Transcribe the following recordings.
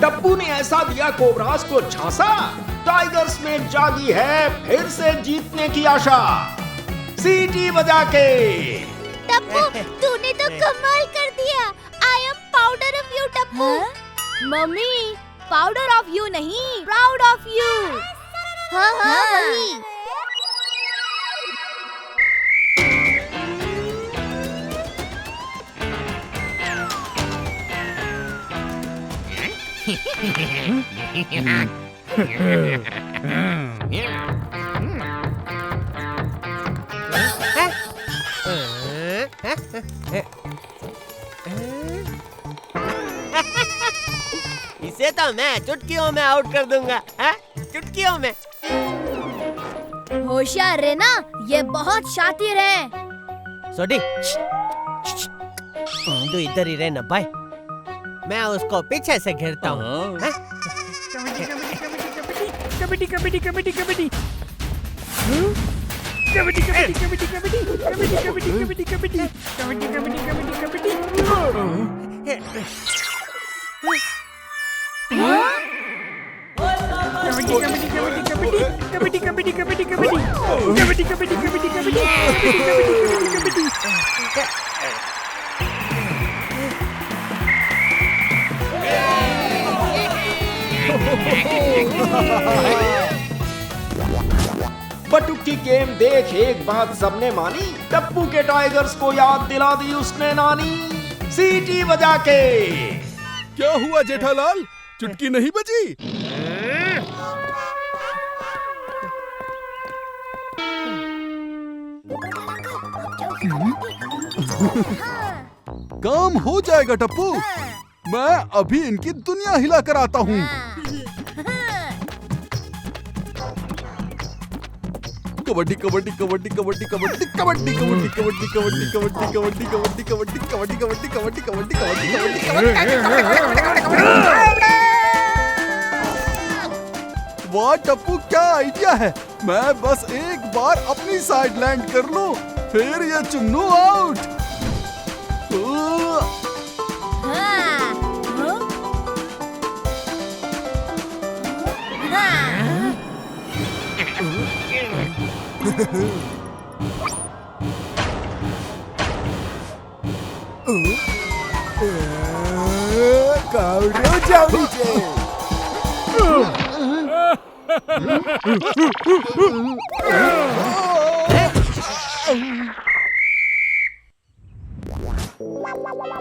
टप्पू ने ऐसा दिया कोबरास को झांसा, टाइगर्स में जागी है फिर से जीतने की आशा। सीटी बजा के टप्पू, तूने तो कमाल कर दिया। I am powder of you Tappu. Mummy, powder of you नहीं, प्राउड ऑफ यू। हाँ हाँ वही। इसे तो मैं चुटकियों में आउट कर दूंगा, चुटकियों में। होशियार रहना, ये बहुत शातिर है। सोडी, तू इधर ही रहना भाई, मैं उसको पीछे से घेरता हूँ। कबड्डी कबड्डी कबड्डी कबड्डी कबड्डी कबड्डी कबड्डी कबड्डी कबड्डी कबड्डी कबड्डी कबड्डी कबड्डी कबड्डी बटुक की गेम देख एक बात सबने मानी, टप्पू के टाइगर्स को याद दिला दी उसने नानी। सीटी बजा के क्या हुआ जेठालाल, चुटकी नहीं बजी? काम हो जाएगा टप्पू, मैं अभी इनकी दुनिया हिला कर आता हूँ। कबड्डी कबड्डी कबड्डी कबड्डी कबड्डी कबड्डी कबड्डी कबड्डी कबड्डी कबड्डी कबड्डी कबड्डी कबड्डी कबड्डी कबड्डी कबड्डी कबड्डी कबड्डी। वाह टप्पू, क्या आइडिया है। मैं बस एक बार अपनी साइड लैंड कर लूं, फिर ये चुन्नू आउट। कावड़ो जाओ नीचे।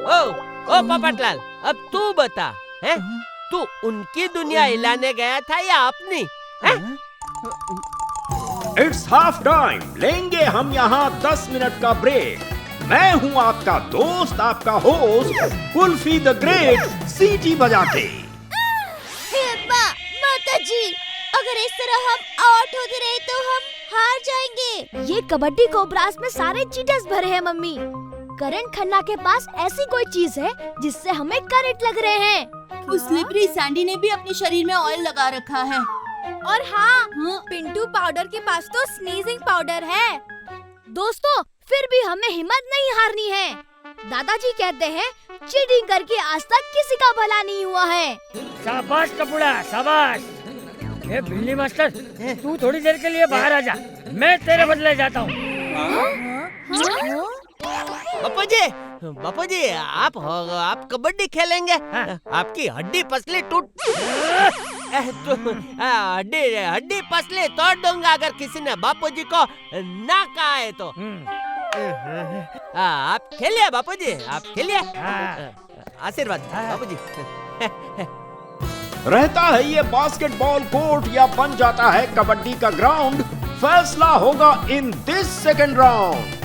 ओ पोपटलाल, अब तू बता, हैं? तू उनकी दुनिया हिलाने गया था या अपनी? इट्स हाफ टाइम, लेंगे हम यहाँ 10 मिनट का ब्रेक। मैं हूँ आपका दोस्त, आपका होस्ट कुल्फी द ग्रेट। सीटी बजा के माता जी, अगर इस तरह हम आउट होते रहे तो हम हार जाएंगे। ये कबड्डी कोबरास में सारे चीटर्स भरे हैं मम्मी। करण खन्ना के पास ऐसी कोई चीज है जिससे हमें करंट लग रहे हैं। उस स्लिपरी सैंडी ने भी अपने शरीर में ऑयल लगा रखा है। और हाँ, पिंटू पाउडर के पास तो स्नीजिंग पाउडर है। दोस्तों, फिर भी हमें हिम्मत नहीं हारनी है। दादाजी कहते हैं चीटिंग करके आज तक किसी का भला नहीं हुआ है। शाबाश कपूड़ा, शाबाश। ए बिल्ली मास्टर, तू थोड़ी देर के लिए बाहर आ जा, मैं तेरे बदले जाता हूँ। बापू जी, आप कबड्डी खेलेंगे? आपकी हड्डी पसली टूट हड्डी पसली तोड़ दूंगा अगर किसी ने बापूजी को ना कहा है तो। आप खेलिए बापूजी, आप खेलिए। आशीर्वाद बापूजी। रहता है ये बास्केटबॉल कोर्ट या बन जाता है कबड्डी का ग्राउंड, फैसला होगा in this second round.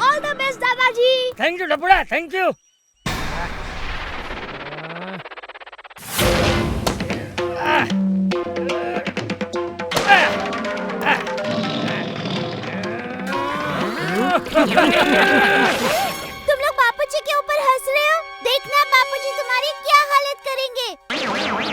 All the best दादाजी। Thank you Tapuda, thank you. तुम लोग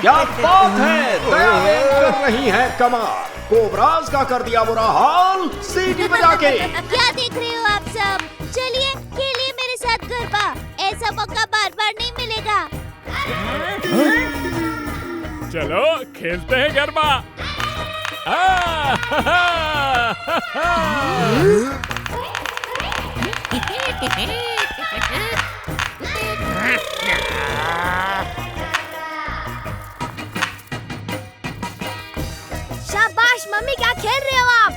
क्या बात है, दयाबेन कर रही हैं कमाल। कोबराज का कर दिया बुरा हाल सीटी बजा के। क्या देख रहे हो आप सब? चलिए खेलिए मेरे साथ गरबा। ऐसा मौका बार बार नहीं मिलेगा। चलो खेलते हैं गरबा। शाबाश मम्मी, क्या खेल रहे हो आप?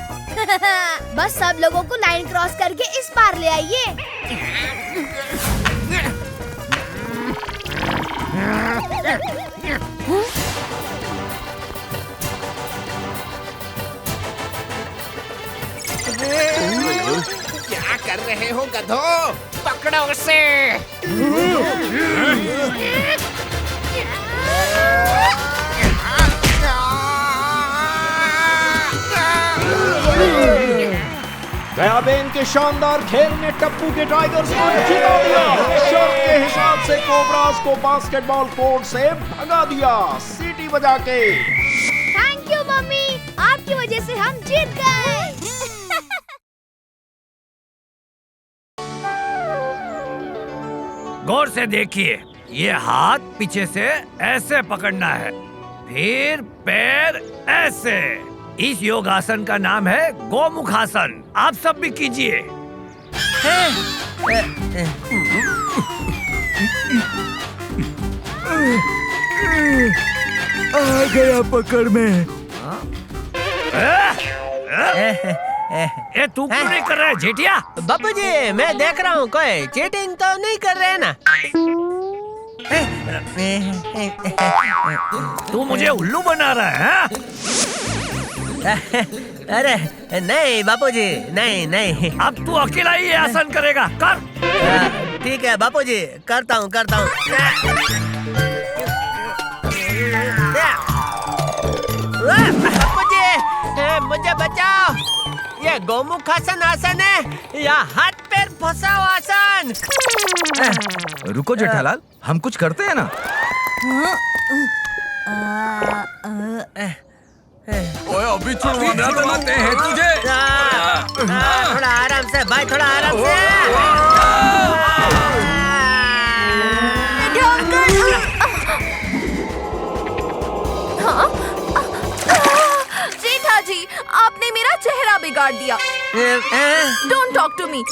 बस सब लोगों को लाइन क्रॉस करके इस पार ले आइए। क्या कर रहे हो गधो? पकड़ो उसे। दयाबेन के शानदार खेल ने टप्पू के टाइगर्स को जिता दिया। शर्त के हिसाब से कोबराज को बास्केटबॉल कोर्ट से भगा दिया सीटी बजा के। थैंक यू मम्मी, आपकी वजह से हम जीत गए। गौर से देखिए, ये हाथ पीछे से ऐसे पकड़ना है, फिर पैर ऐसे। इस योगासन का नाम है गोमुखासन। आप सब भी कीजिए। आ गया पकड़ में। ए तू क्यों नहीं कर रहा है जेठिया? बापूजी, मैं देख रहा हूँ कोई चीटिंग तो नहीं कर रहे ना। तू मुझे उल्लू बना रहा है? अरे नहीं बापूजी, नहीं नहीं। अब तू अकेला ही ये आसन करेगा, कर। ठीक है बापूजी, करता हूँ करता हूँ। बापूजी, मुझे बचाओ। ये गोमुखासन आसन है या हाथ पैर फंसा हुआ आसन? रुको जेठालाल, हम कुछ करते हैं ना। ओए अभी छुड़वाना बनाते हैं तुझे। थोड़ा आराम से भाई, थोड़ा आराम से। जेठा जी, आपने मेरा चेहरा बिगाड़ दिया। Don't talk to me.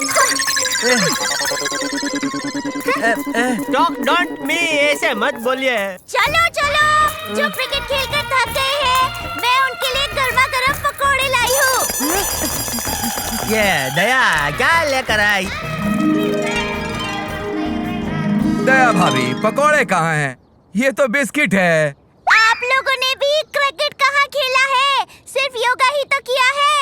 Don't me ऐसे मत बोलिए। चलो चलो, जो क्रिकेट खेलकर थक गए हैं, मैं उनके लिए गर्मा गर्म पकौड़े लाई हूँ। ये दया क्या लेकर आई? दया भाभी, पकौड़े कहाँ हैं? ये तो बिस्किट है। आप लोगों ने भी क्रिकेट कहाँ खेला है? सिर्फ योगा ही तो किया है।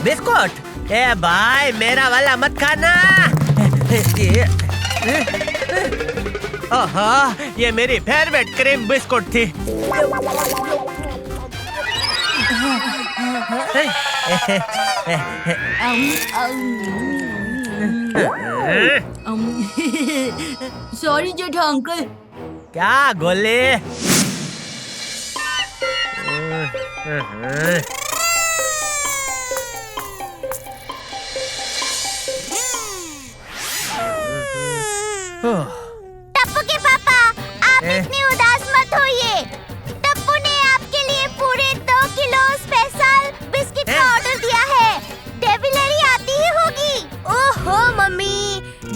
बिस्कुट? ए भाई, मेरा वाला मत खाना। ओहो, ये मेरी फेवरेट क्रीम बिस्कुट थी। सॉरी जेठा अंकल। क्या गोले? टप्पू के पापा, आप इतने उदास मत होइए। टप्पू ने आपके लिए पूरे 2 किलो स्पेशल बिस्किट का ऑर्डर दिया है। डेविलरी आती ही होगी। ओहो मम्मी,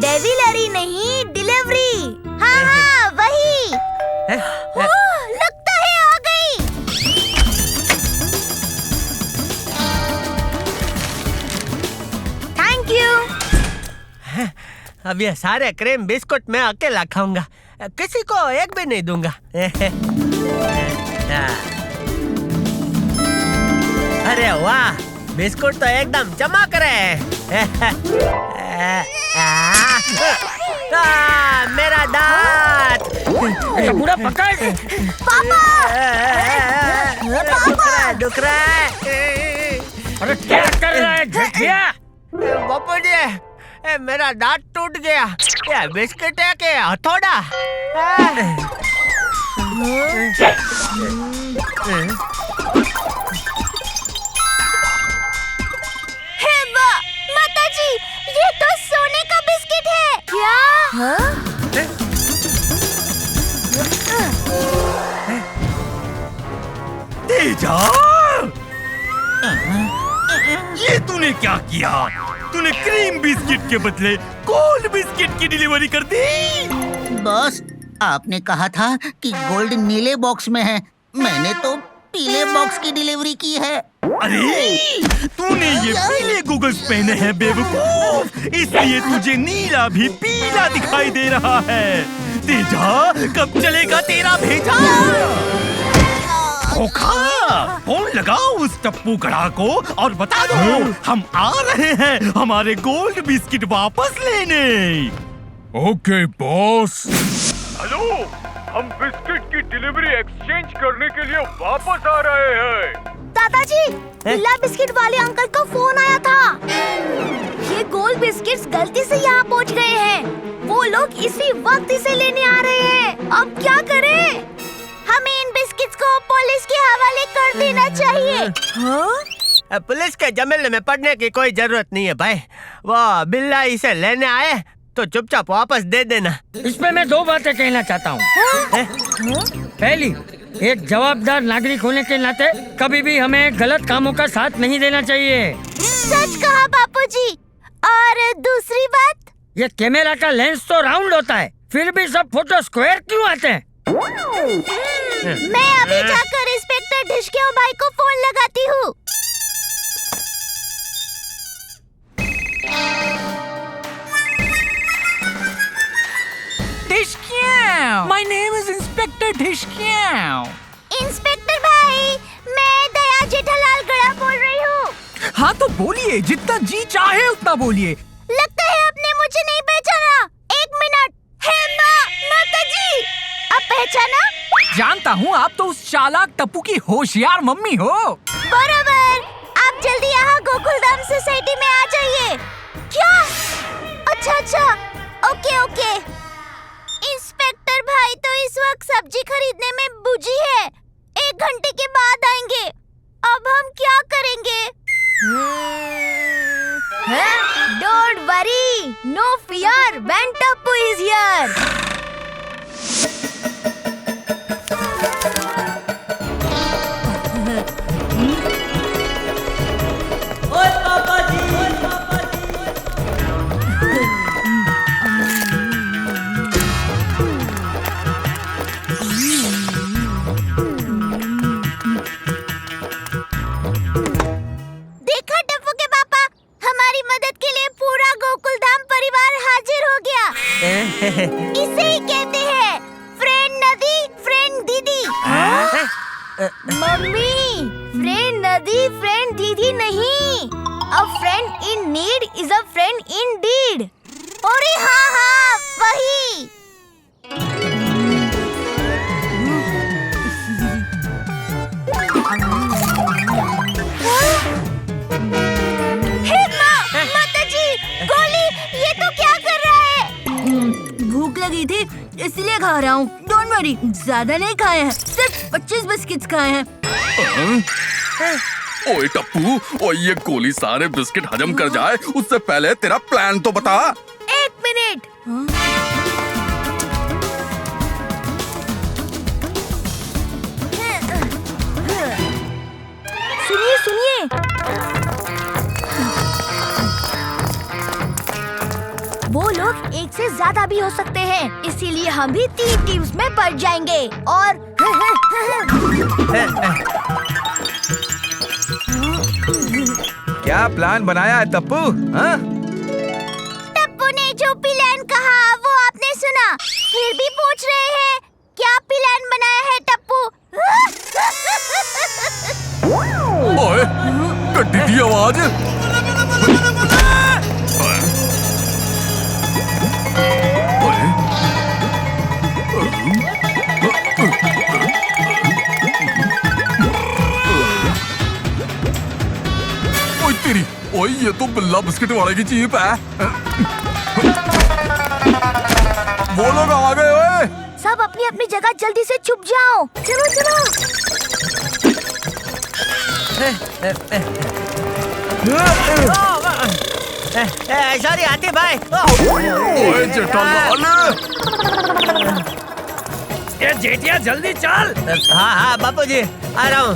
डेविलरी नहीं, डिलीवरी। हाँ हाँ वही। लगता है आ गई। Thank you. अब ये सारे क्रीम बिस्कुट मैं अकेला खाऊंगा, किसी को एक भी नहीं दूंगा। अरे वाह, बिस्कुट तो एकदम चमक रहे हैं। मेरा दांत। पूरा पकड़। पापा, दुख रहा है। अरे क्या कर रहा है झटिया? बापू जी, मेरा दांत टूट गया। ये बिस्किट है के हथौड़ा? हे माता जी, ये तो सोने का बिस्किट है। क्या? तेजा, ये तूने क्या किया? तूने क्रीम बिस्किट के बदले गोल्ड बिस्किट की डिलीवरी कर दी। बॉस, आपने कहा था कि गोल्ड नीले बॉक्स में है, मैंने तो पीले बॉक्स की डिलीवरी की है। अरे, तूने ये पीले गॉगल्स पहने हैं बेवकूफ, इसलिए तुझे नीला भी पीला दिखाई दे रहा है। तेजा, कब चलेगा तेरा भेजा? फोन लगाओ उस टप्पू गधा को और बता दो हम आ रहे हैं हमारे गोल्ड बिस्किट वापस लेने। Okay boss. हेलो, हम बिस्किट की डिलीवरी एक्सचेंज करने के लिए वापस आ रहे हैं। दादाजी, पीला बिस्किट वाले अंकल का फोन आया था। ये गोल्ड बिस्किट्स गलती से यहाँ पहुँच गए हैं। वो लोग इसी वक्त इसे लेने आ रहे हैं। अब क्या करें? हमें इन बिस्किट्स को पुलिस के हवाले कर देना चाहिए। पुलिस के जमेले में पड़ने की कोई जरूरत नहीं है भाई। वो बिल्ला इसे लेने आए तो चुपचाप वापस दे देना। इस पे मैं दो बातें कहना चाहता हूँ। पहली, एक जवाबदार नागरिक होने के नाते कभी भी हमें गलत कामों का साथ नहीं देना चाहिए। सच कहा बापूजी। और दूसरी बात, ये कैमरा का लेंस तो राउंड होता है, फिर भी सब फोटो स्क्वायर क्यों आते हैं? मैं अभी जाकर इंस्पेक्टर ढिशक्याओं भाई को फोन लगाती हूँ। Dhishkyaon, my name is inspector Dhishkyaon. Inspector भाई, मैं दया जेठालाल गड़ा बोल रही हूँ। हाँ तो बोलिए, जितना जी चाहे उतना बोलिए। लगता है आपने मुझे नहीं पहचाना। एक मिनट। हे माता जी, आप पहचाना? जानता हूँ, आप तो उस चालाक टप्पू की होशियार मम्मी हो। बराबर। आप जल्दी यहाँ गोकुलधाम सोसाइटी में आ जाइए। क्या? अच्छा, ओके। इंस्पेक्टर भाई तो इस वक्त सब्जी खरीदने में बिजी है। 1 घंटे के बाद आएंगे। अब हम क्या करेंगे? Don't worry, no fear when Tappu is here. इसे ही कहते हैं फ्रेंड नदी, फ्रेंड दीदी। मम्मी, फ्रेंड नदी, फ्रेंड दीदी नहीं। A friend in need is a friend in deed. अरे हाँ, वही। माता जी, गोली, ये तो क्या कर रहा है? भूख लगी थी इसलिए खा रहा हूँ। डोंट वरी, ज्यादा नहीं खाए हैं, सिर्फ 25 बिस्किट्स खाए हैं। ओए टप्पू, ओए ये गोली सारे बिस्किट हजम कर जाए उससे पहले तेरा प्लान तो बता। 1 मिनट। सुनिए। वो लोग एक से ज्यादा भी हो सकते हैं, इसीलिए हम भी 3 टीम्स में बढ़ जाएंगे और क्या प्लान बनाया है टप्पू? हाँ? टप्पू ने जो प्लान कहा वो आपने सुना, फिर भी पूछ रहे हैं क्या प्लान बनाया है टप्पू? ओए, गड्डी की आवाज। ओए ये तो बिल्ला बिस्किट वाले की जीप है। वो लोग आ गए ओए। सब अपनी अपनी जगह जल्दी से छुप जाओ। चलो चलो। सॉरी आतिफ भाई। ओए जेठालाल। ये जेठिया जल्दी चल। हाँ हाँ बापू जी आ रहा हूँ।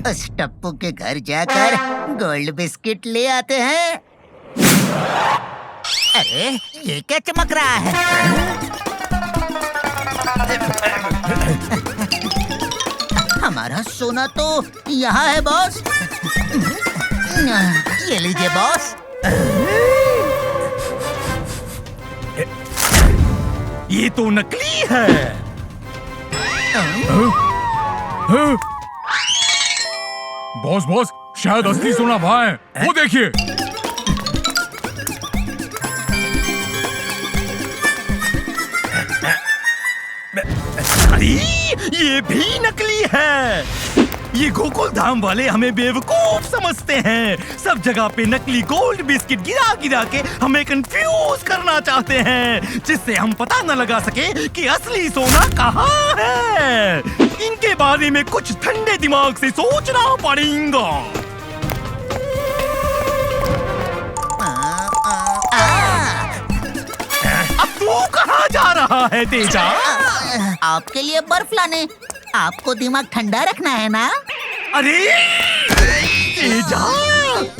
उस टप्पू के घर जाकर गोल्ड बिस्किट ले आते हैं। अरे ये क्या चमक रहा है? हमारा सोना तो यहाँ है बॉस। ये लीजिए बॉस। ये तो नकली है। बॉस बॉस शायद असली सोना वहाँ है। वो देखिए। अरे ये भी नकली है। ये गोकुल धाम वाले हमें बेवकूफ समझते हैं। सब जगह पे नकली गोल्ड बिस्किट गिरा गिरा के हमें कंफ्यूज करना चाहते हैं, जिससे हम पता न लगा सके कि असली सोना कहाँ है। इनके बारे में कुछ ठंडे दिमाग से सोचना पड़ेगा। अब तू कहाँ जा रहा है तेजा? आपके लिए बर्फ लाने। आपको दिमाग ठंडा रखना है ना? अरे तेजा,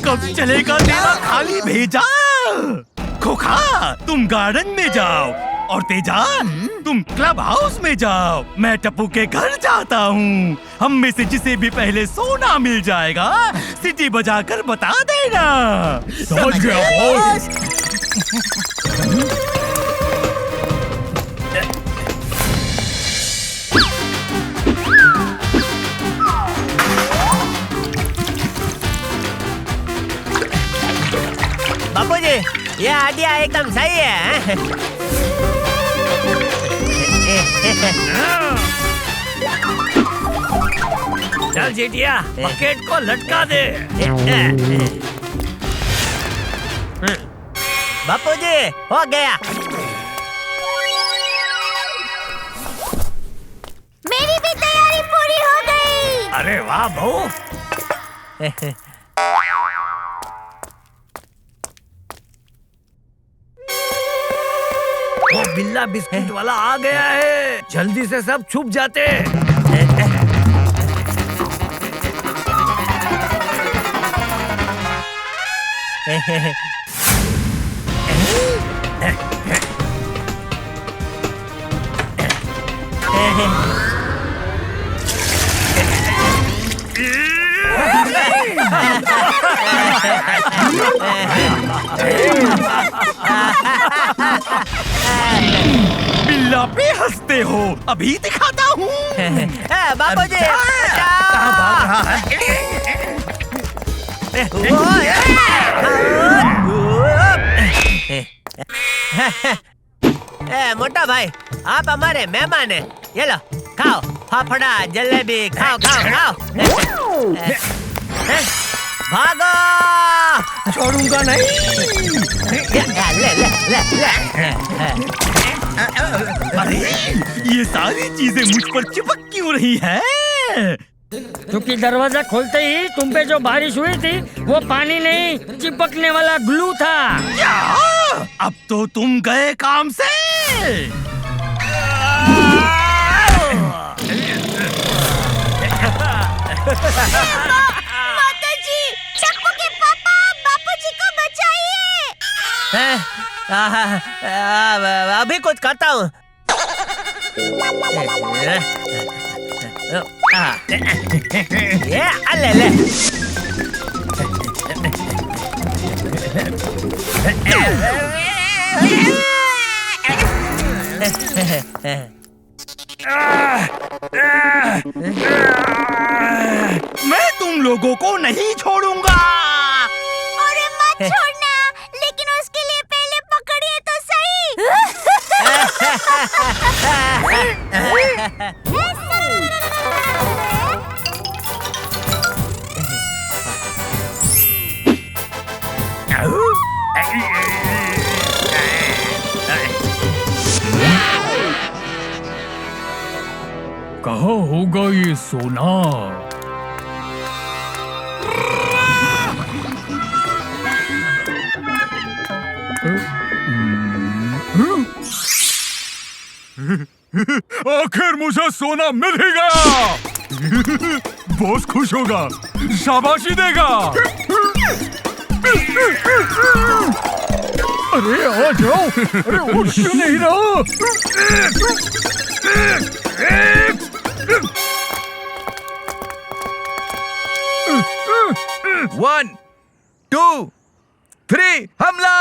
कब चलेगा तेरा खाली भेजा? खोखा तुम गार्डन में जाओ और तेजा तुम क्लब हाउस में जाओ। मैं टप्पू के घर जाता हूँ। हम में से जिसे भी पहले सोना मिल जाएगा सीटी बजाकर बता देना। समझ गया बॉस? बापू जी ये आइडिया एकदम सही है। चल जेठिया बकेट को लटका दे। बापू जी हो गया। मेरी भी तैयारी पूरी हो गई। अरे वाह बहू। वो बिल्ला बिस्किट वाला आ गया है। जल्दी से सब छुप जाते। बिल्ला पे हंसते हो, अभी दिखाता हूँ। बापू जी कहाँ भाग रहा है? मोटा भाई आप हमारे मेहमान हैं। ये लो खाओ फाफड़ा जलेबी खाओ खाओ खाओ। भागो छोड़ूंगा नहीं। ले ले ले ले। अरे ये सारी चीजें मुझ पर चिपक क्यों रही है? क्योंकि दरवाजा खोलते ही तुम पे जो बारिश हुई थी वो पानी नहीं चिपकने वाला ग्लू था। क्या? अब तो तुम गए काम से। माताजी, टप्पू के पापा, बापूजी को बचाइए। अभी कुछ करता हूँ। ये ले ले। मैं तुम लोगों को नहीं छोड़ूंगा। अरे मत छोड़ना, लेकिन उसके लिए पहले पकड़िए तो सही। कहाँ होगा ये सोना? आखिर मुझे सोना मिल ही गया। बॉस खुश होगा, शाबाशी देगा। अरे आ जाओ, अरे उठ क्यों नहीं रहा? 1, 2, 3 हमला।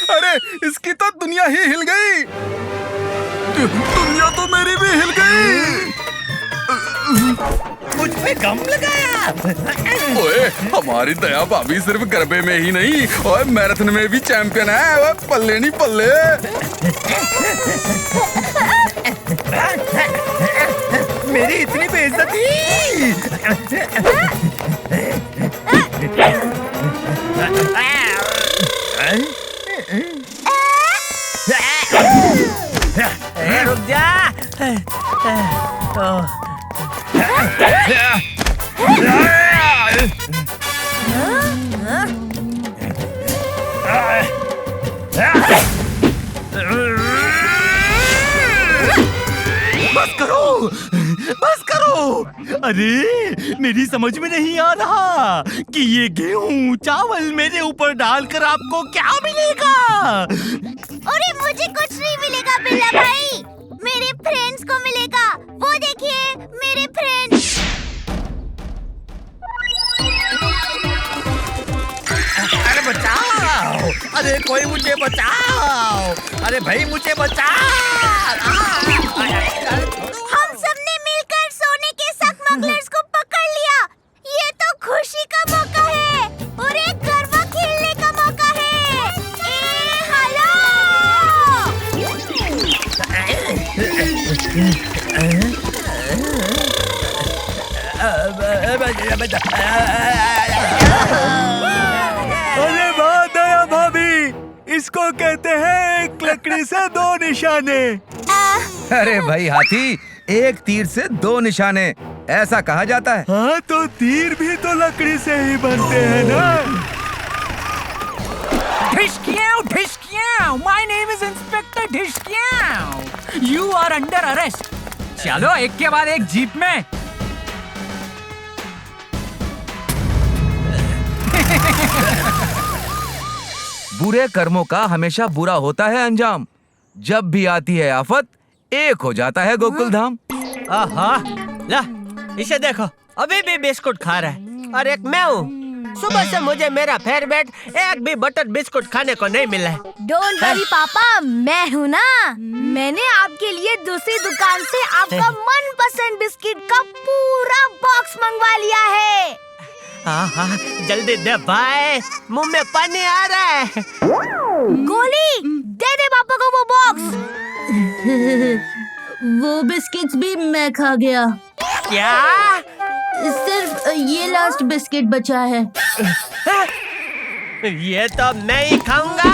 अरे इसकी तो दुनिया ही हिल गई। दुनिया तो मेरी भी हिल गई। मुझ पे गम लगाया। ओए हमारी दया भाभी सिर्फ गरबे में ही नहीं और मैराथन में भी चैंपियन है। ओए पल्ले नहीं पल्ले। मेरी इतनी बेइज्जती। रुक जा। बस करो, बस करो। अरे मेरी समझ में नहीं आ रहा कि ये गेहूं चावल मेरे ऊपर डालकर आपको क्या मिलेगा। अरे मुझे कुछ नहीं मिलेगा बिल्ला भाई, मेरे फ्रेंड्स को मिलेगा। वो देखिए मेरे फ्रेंड्स। अरे बचाओ, अरे कोई मुझे बचाओ, अरे भाई मुझे बचाओ। हम सबने मिलकर सोने के स्मगलर्स को पकड़ लिया। ये तो खुशी का मौका है और एक गरबा खेलने का मौका है। हेलो। अरे वाह दया भाभी, इसको कहते हैं एक लकड़ी से 2 निशाने। अरे भाई हाथी, एक तीर से 2 निशाने, ऐसा कहा जाता है। हाँ तो तीर भी तो लकड़ी से ही बनते हैं ना। Dhishkiyau, my name is Inspector Dhishkiyau. You are under arrest. चलो एक के बाद एक जीप में। बुरे कर्मों का हमेशा बुरा होता है अंजाम। जब भी आती है आफत, एक हो जाता है गोकुल धाम। आहा, ला इसे देखो, अभी भी बिस्कुट खा रहा है। और एक मैं हूँ, सुबह से मुझे मेरा फेवरेट एक भी बटर बिस्कुट खाने को नहीं मिला है। डोंट वरी पापा, मैं हूँ ना। मैंने आपके लिए दूसरी दुकान से आपका मनपसंद बिस्किट का पूरा बॉक्स मंगवा लिया है। आहा, जल्दी दे भाई, मुंह में पानी आ रहा है। गोली दे दे पापा को वो बॉक्स। वो बिस्किट्स भी मैं खा गया। क्या? सिर्फ ये लास्ट बिस्किट बचा है। ये तो मैं ही खाऊंगा।